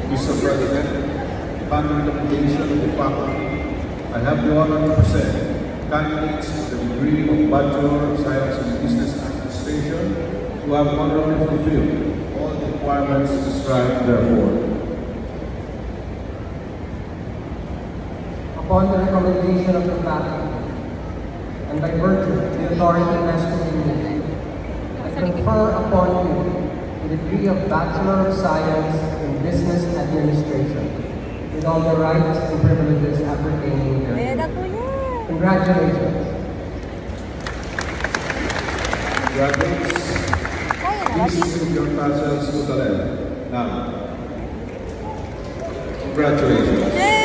Mr. President, upon recommendation of the faculty, I have the honor to present candidates for the degree of Bachelor of Science in Business Administration who have honorably fulfilled all the requirements described therefore. Upon the recommendation of the faculty, and by virtue of the authority vested in me, I confer upon you the degree of Bachelor of Science in Business Administration, with all the rights and privileges appertaining thereto. Congratulations. Graduates, please move your tassels to the left. Now, congratulations.